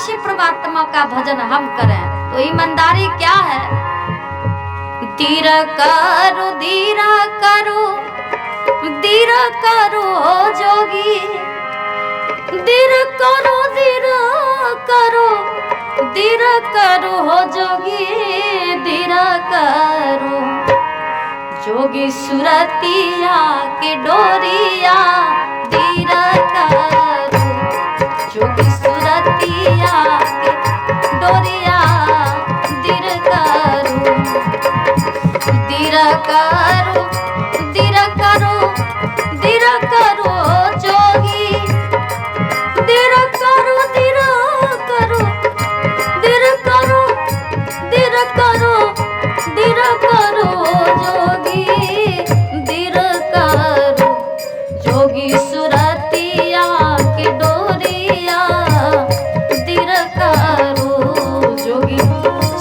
से परमात्मा का भजन हम करें। तो ईमानदारी क्या है? धीरा करो धीरा करो धीरा करो जोगी, धीरा करो धीरा करो धीरा करो हो जोगी, धीरा करो जोगी सुरतिया के डोरिया, धीरा करो जोगी सुरतिया के डोरिया, धीरा करो धीरा करो धीरा करो धीरा करो जोगी, धीरा करो धीरा करो धीरा करो धीरा करो धीरा करो जोगी, धीरा करो जोगी सुरतिया के डोरिया, धीरा करो जोगी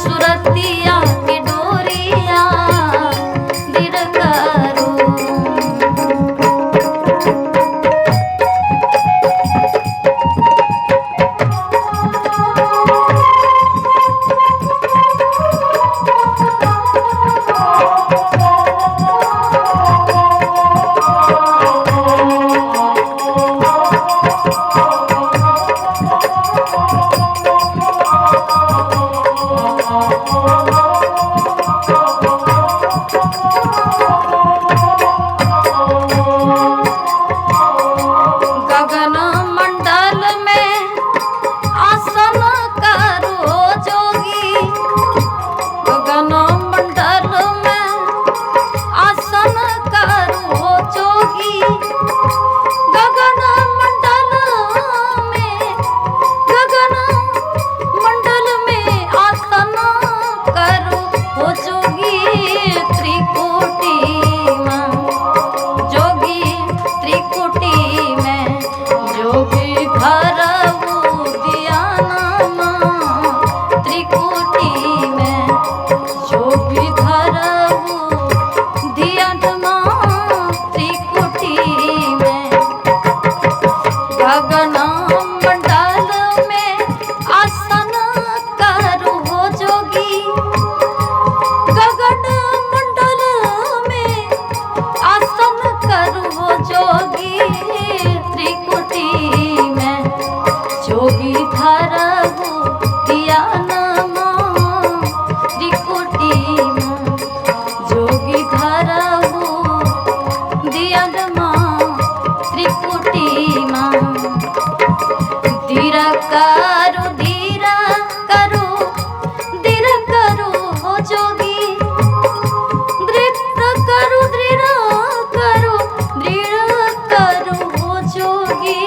सुरतिया के डोरिया, धीरा करो। गगन मंडल में आसन करो जोगी, गगन मंडल में आसन करो जोगी, गगन मंडल में गगन मंडल में आसन करो हो जोगी, त्रिकुटी में जोगी त्रिकुटी में जोगी भरऊ दियाना, त्रिकुटी में जोगी भरऊ दियाना, त्रिकुटी में गगन मंडल में आसन करो हो जोगी, गगन मंडल में आसन करो हो जोगी, त्रिकुटी में जोगी धरऊ दियाना, त्रिकुटी में जोगी धरऊ दियाना, त्रिकुटी में धीरा करो धीरा करो धीरा करो हो जोगी, दृढ़ करो दृढ़ करो दृढ़ करो हो जोगी,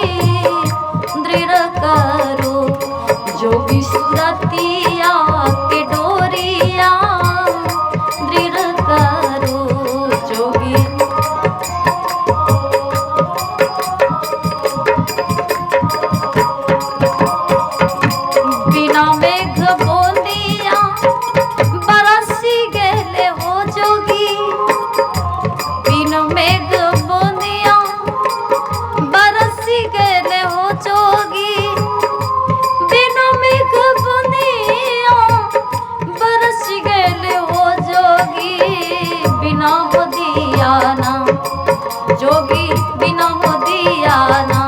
दृढ़ करो जोगी सुरतिया के डोरिया, दृढ़ करो जोगी। बिना मेघ बोंदिया बरसी गेले हो जोगी, बिना मेघ बोंदिया बरसी गेले हो जोगी, बिना मेघ बोंदिया बरसी गेले हो जोगी, बिना हो दियाना जोगी, बिना हो दियाना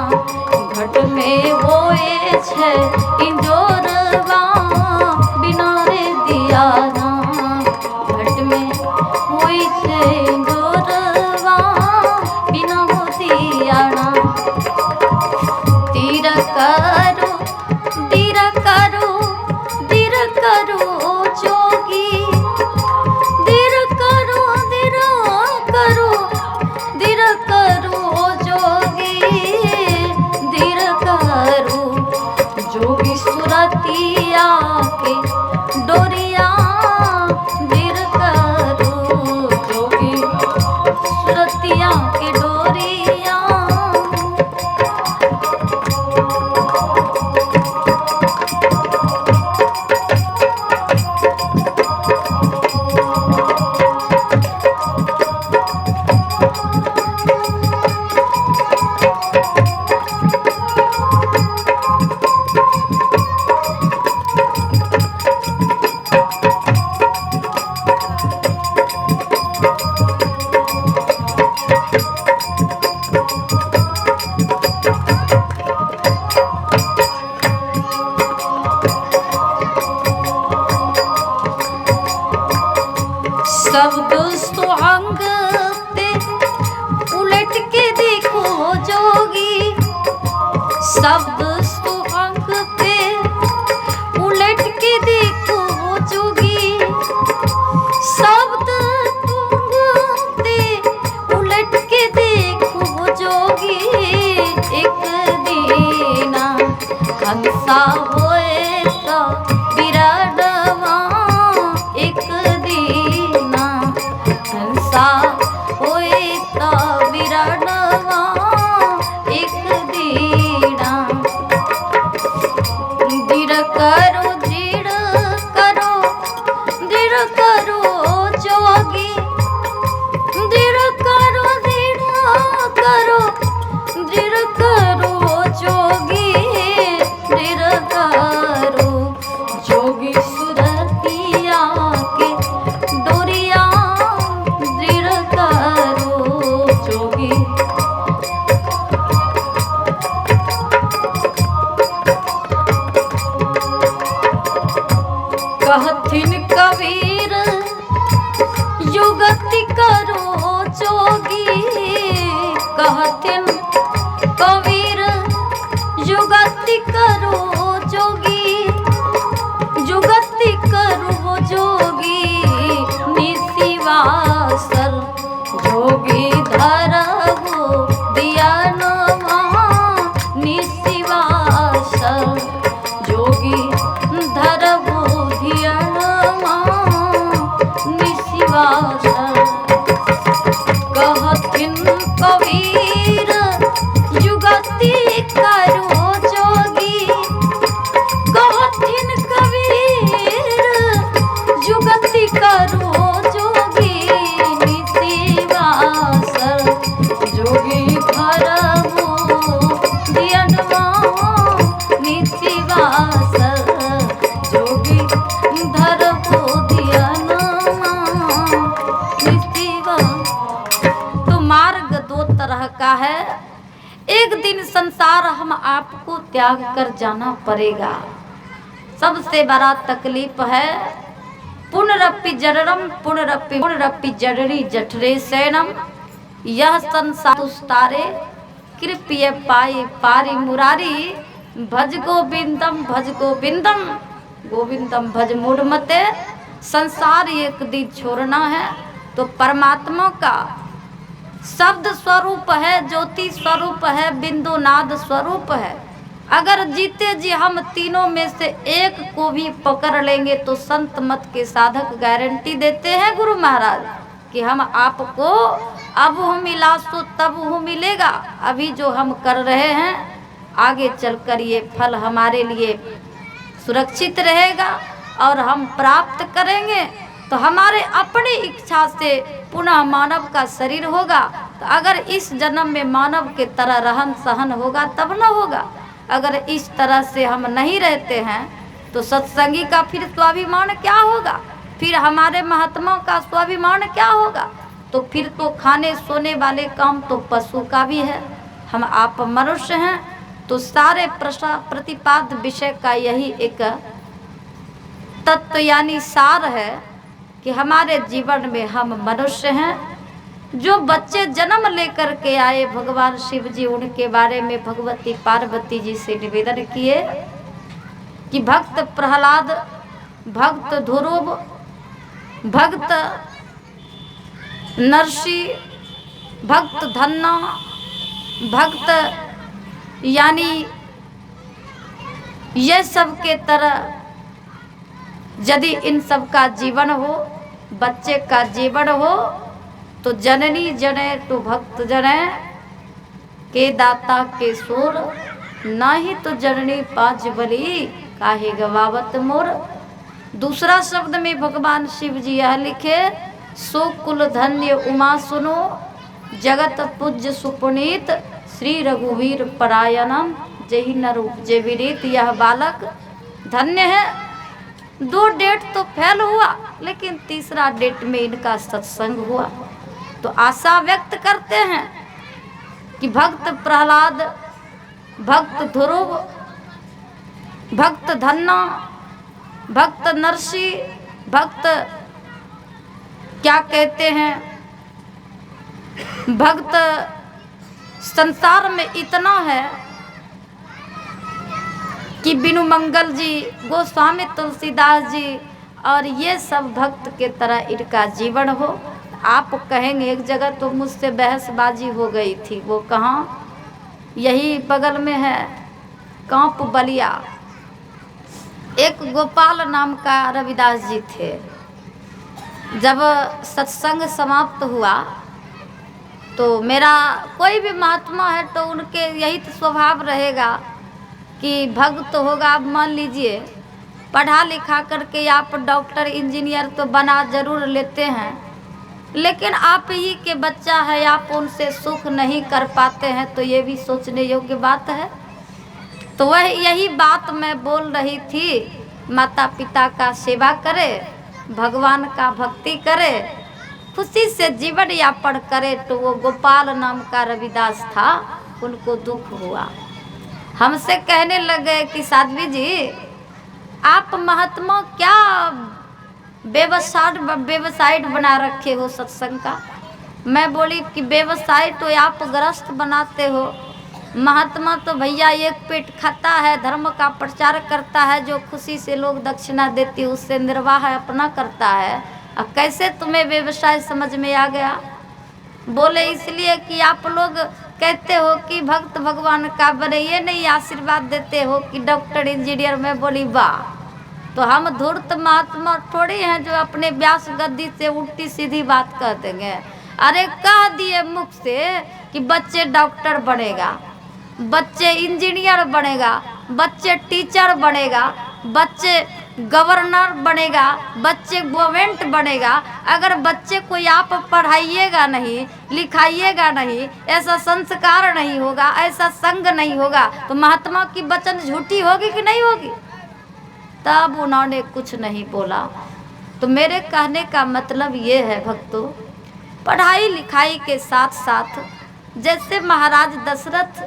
घट में होए छे इंजोरवा, बिना रे दियाना घट में होए छे इंजोरवा, बिना हो दियाना, धीरा करो धीरा करो धीरा करो जोगी, धीरा करो धीरा करो धीरा करो जोगी, धीरा करो जोगी सुरतिया के डोरिया, धीरा करो जोगी सुरतिया के डोरिया। शब्द सुहाग पे उलट के देखो जोगी, शब्द पे उलट के देखो जोगी। एक दीना हंसा होए तो बिरडवा, एक दीना हंसा होए तो बिरडवा, एक दीना। दृढ़ करो जोगी, दृढ़ करो जोगी, दृढ़ करो जोगी। सुरतिया के डोरिया दृढ़ करो जोगी। कहथिन कबीर युगति करो जोगी, कहथिन कबीर युगति करो जोगी, युगति करो जोगी। निशिवासर जोगी धरबो दियनवा, निशिवासर जोगी धरबो दियनवा, निशिवासर। कहथिन कबीर युगति करो जोगी, कहथिन कबीर युगति करो जोगी। निशिवासर जोगी धरबो दियनवा, निशिवासर जोगी धरबो दियनवा, निशिवा। तो मार्ग दो तरह का है। एक दिन संसार हम आपको त्याग कर जाना पड़ेगा। सबसे बड़ा तकलीफ है पुनरपि जडरम पुनरपि जडरी जठरे शयनम। यह संसार तुस्तारे कृपय पाए पारि मुरारी। भज गोविंदम गोविंदम भज मूढ़मते। संसार एक दिन छोड़ना है। तो परमात्मा का शब्द स्वरूप है, ज्योति स्वरूप है, बिंदु नाद स्वरूप है। अगर जीते जी हम तीनों में से एक को भी पकड़ लेंगे तो संत मत के साधक गारंटी देते हैं गुरु महाराज कि हम आपको अब हूँ मिला सो तब हूँ मिलेगा। अभी जो हम कर रहे हैं आगे चलकर ये फल हमारे लिए सुरक्षित रहेगा और हम प्राप्त करेंगे। तो हमारे अपनी इच्छा से पुनः मानव का शरीर होगा। तो अगर इस जन्म में मानव के तरह रहन सहन होगा तब न होगा। अगर इस तरह से हम नहीं रहते हैं तो सत्संगी का फिर स्वाभिमान क्या होगा, फिर हमारे महात्माओं का स्वाभिमान क्या होगा। तो फिर तो खाने सोने वाले काम तो पशु का भी है, हम आप मनुष्य हैं। तो सारे प्रतिपाद्य विषय का यही एक तत्व यानी सार है कि हमारे जीवन में हम मनुष्य हैं। जो बच्चे जन्म लेकर के आए भगवान शिव जी उनके बारे में भगवती पार्वती जी से निवेदन किए कि भक्त प्रहलाद, भक्त ध्रुव, भक्त नरसी, भक्त धन्ना, भक्त यानी ये सब के तरह यदि इन सब का जीवन हो, बच्चे का जीवन हो तो जननी जने तो भक्त जने के दाता के सुर, नाही तो जननी पाँच बली काहे गवावत मोर। दूसरा शब्द में भगवान शिव जी यह लिखे, सो कुल धन्य उमा सुनो, जगत पूज्य सुपुनीत, श्री रघुवीर परायणम, जही नर उपजे विरीत। यह बालक धन्य है। 2 डेट तो फेल हुआ लेकिन तीसरा डेट में इनका सत्संग हुआ। तो आशा व्यक्त करते हैं कि भक्त प्रहलाद, भक्त ध्रुव, भक्त धन्ना, भक्त नरसी, भक्त क्या कहते हैं, भक्त संसार में इतना है कि बिनु मंगल जी, गोस्वामी तुलसीदास जी और ये सब भक्त के तरह इनका जीवन हो। आप कहेंगे एक जगह तो मुझसे बहसबाजी हो गई थी, वो कहाँ, यही बगल में है कांप बलिया। एक गोपाल नाम का रविदास जी थे। जब सत्संग समाप्त हुआ तो मेरा कोई भी महात्मा है तो उनके यही तो स्वभाव रहेगा कि भक्त होगा। आप मान लीजिए पढ़ा लिखा करके आप डॉक्टर इंजीनियर तो बना जरूर लेते हैं, लेकिन आप ही के बच्चा है, आप उनसे सुख नहीं कर पाते हैं तो ये भी सोचने योग्य बात है। तो वह यही बात मैं बोल रही थी, माता पिता का सेवा करे, भगवान का भक्ति करे, खुशी से जीवन यापन करे। तो वो गोपाल नाम का रविदास था, उनको दुख हुआ। हमसे कहने लगे कि साध्वी जी आप महात्मा क्या वेबसाइट बना रखे हो सत्संग का। मैं बोली कि व्यवसाय तो आप ग्रस्त बनाते हो, महात्मा तो भैया एक पेट खाता है, धर्म का प्रचार करता है, जो खुशी से लोग दक्षिणा देती है उससे निर्वाह अपना करता है। अब कैसे तुम्हें व्यवसाय समझ में आ गया। बोले इसलिए कि आप लोग कहते हो कि भक्त भगवान का बने, ये नहीं आशीर्वाद देते हो कि डॉक्टर इंजीनियर। में बोली वाह, तो हम धूर्त महात्मा थोड़ी हैं जो अपने व्यास गद्दी से उल्टी सीधी बात कह देंगे। अरे कह दिए मुख से कि बच्चे डॉक्टर बनेगा, बच्चे इंजीनियर बनेगा, बच्चे टीचर बनेगा, बच्चे गवर्नर बनेगा, बच्चे गवर्नमेंट बनेगा। अगर बच्चे को आप पढ़ाइएगा नहीं, लिखाइएगा नहीं, ऐसा संस्कार नहीं होगा, ऐसा संग नहीं होगा तो महात्मा की वचन झूठी होगी कि नहीं होगी। तब उन्होंने कुछ नहीं बोला। तो मेरे कहने का मतलब ये है भक्तों, पढ़ाई लिखाई के साथ साथ जैसे महाराज दशरथ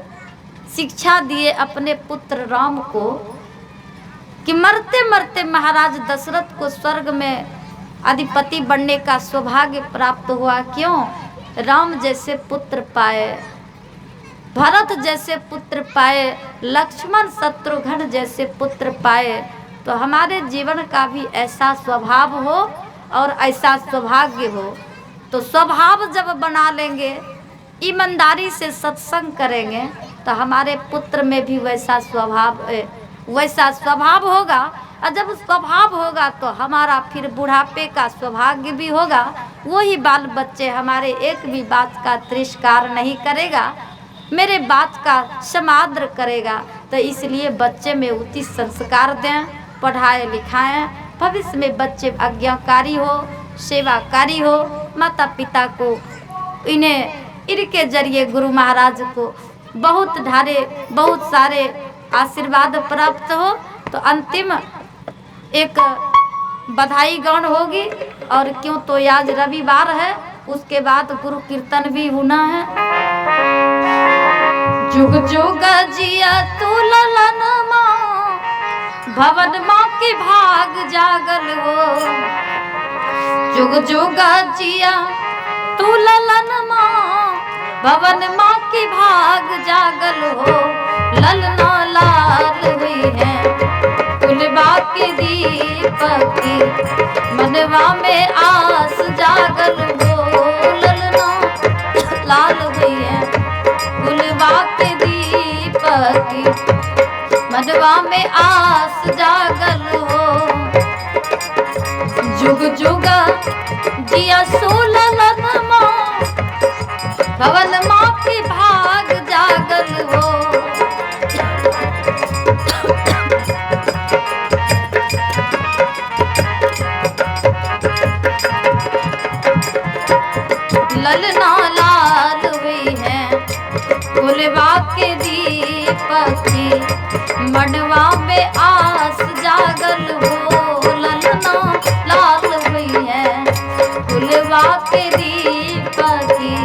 शिक्षा दिए अपने पुत्र राम को कि मरते मरते महाराज दशरथ को स्वर्ग में अधिपति बनने का सौभाग्य प्राप्त हुआ। क्यों? राम जैसे पुत्र पाए, भरत जैसे पुत्र पाए, लक्ष्मण शत्रुघ्न जैसे पुत्र पाए। तो हमारे जीवन का भी ऐसा स्वभाव हो और ऐसा सौभाग्य हो। तो स्वभाव जब बना लेंगे, ईमानदारी से सत्संग करेंगे तो हमारे पुत्र में भी वैसा स्वभाव होगा। और जब स्वभाव होगा तो हमारा फिर बुढ़ापे का सौभाग्य भी होगा। वही बाल बच्चे हमारे एक भी बात का तिरस्कार नहीं करेगा, मेरे बात का समादर करेगा। तो इसलिए बच्चे में उचित संस्कार दें, पढ़ाएं लिखाएं, भविष्य में बच्चे आज्ञाकारी हो, सेवाकारी हो, माता पिता को इनके जरिए गुरु महाराज को बहुत सारे आशीर्वाद प्राप्त हो। तो अंतिम एक बधाई गान होगी, और क्यों तो आज रविवार है, उसके बाद गुरु कीर्तन भी होना है। जुग जुग जिया तू ललन माँ, भवन माँ के भाग जागल हो। जुग जुग जिया तू ललन माँ, भवन माँ के भाग जागल हो। ललना लाल हुई है कुलबा के दीपक की, मनवा में आस जागल हो। ललना लाल हुई है कुलबा के दीपक की, मनवा में आस जागल हो। जुग जुग जिया सो ललन माँ, भवन माँ के भाग जागल हो। ललना लाल हुई है कुलबा के दीपक की, मनवा में आस जागल हो। ललना लाल हुई है कुलबा के दीपक की,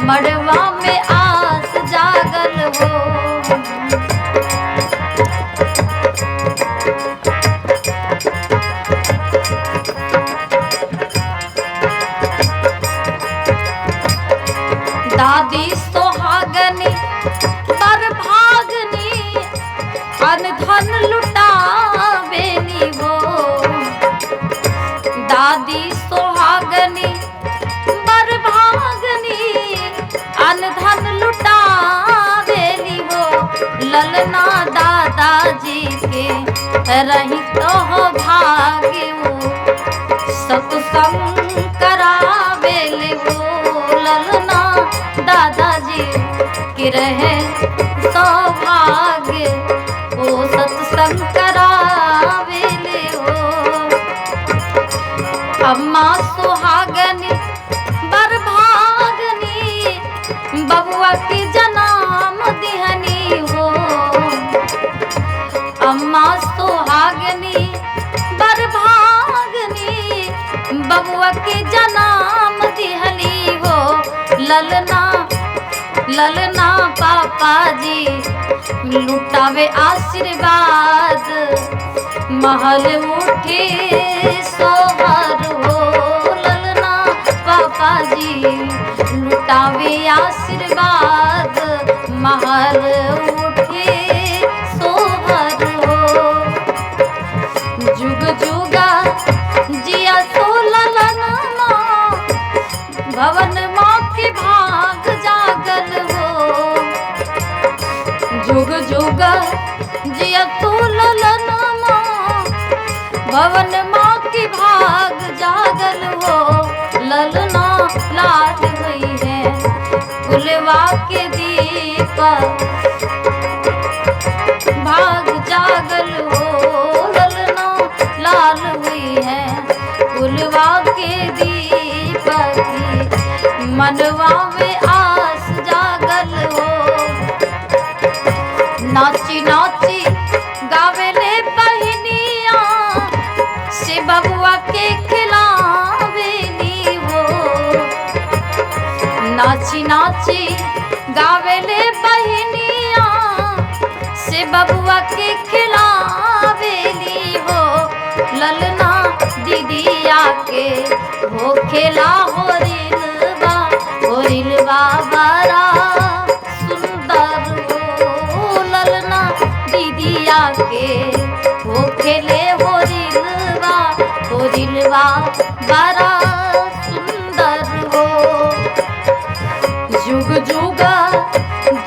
मनवा में आस जागल हो। दादी सोहागनी पर भागनी, अनधन धन लुटावेली वो। दादी सोहागनी बरभागनी अन धन लुटावेली वो। ललना दादाजी के रही तो भाग्य वो। सत्संग करावेले वो। ललना दादाजी के रहे सौभाग्य वो। सत्संग करावेले वो। अम्मा सुहागनी बरभागनी बबुआ की जन्म दिहनी हो। अम्मा सुहागनी बरभागनी बबुआ की जन्म दिहनी हो। ललना ललना पापा जी लुटावे आशीर्वाद। महल उठे सोहर हो। ललना पापा जी लुटावे आशीर्वाद। महल उठे सोहर हो। जुग जुगा जिया सो ललना भवन माँ के भाग जागल हो। जुग जुग जिया तू ललना भवन माँ की भाग जागल हो। ललना लाड हुई है कुलवा के दीप भाग जागल हो। ललना लाल हुई है कुलवा के दीप की मनवा में आस जागल हो। नाची नाची गावेले बहनिया से बबुआ के खिलावेली वो। नाची नाची गावेले बहनिया से बबुआ के खिलावेली हो। ललना दीदिया के हो खेला हो रिलवा बड़ा सुंदर हो। ललना दीदिया के हो खेले हो रिलवा बड़ा सुंदर हो। जुग जुग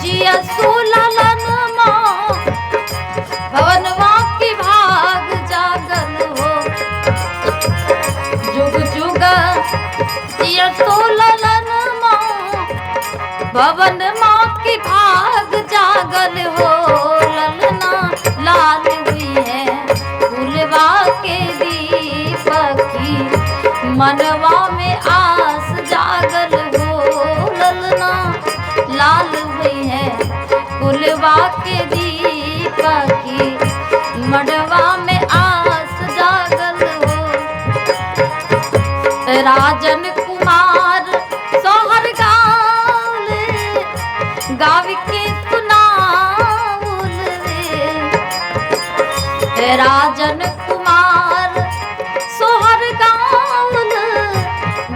जिया सो ललना भवनवा की भाग जागल हो। जुग जुग जिया सो ललना भवन माँ की भाग जागल हो। ललना लाल हुई है फूलवा के दीप की मनवा में आस जागल हो। ललना लाल हुई है फूलवा के दीप की मनवा में आस जागल हो। राजन कुमार सोहर गाव के सुनाउल रे। राजन कुमार सोहर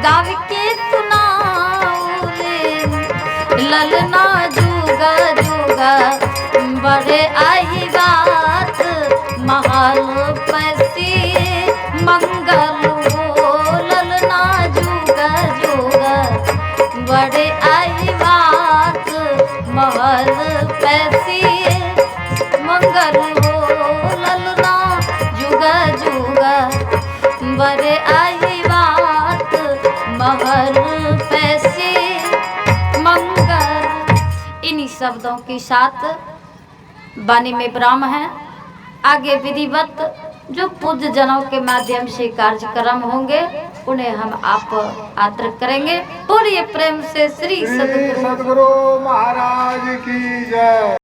गाव के सुनाउल। ललना जुगा जुगा बड़े आई बात महल पैसी मंगल हो। ललना जुगा जुगा बड़े आई बात महल पैसी मंगल हो। ललना जुगा जुगा बड़े आई बात महल पैसी मंगल। इन्हीं शब्दों के साथ वाणी में विराम है। आगे विधिवत जो पूज्य जनों के माध्यम से कार्यक्रम होंगे उन्हें हम आप आदर करेंगे। पूरी प्रेम से श्री सद्गुरु महाराज की जय।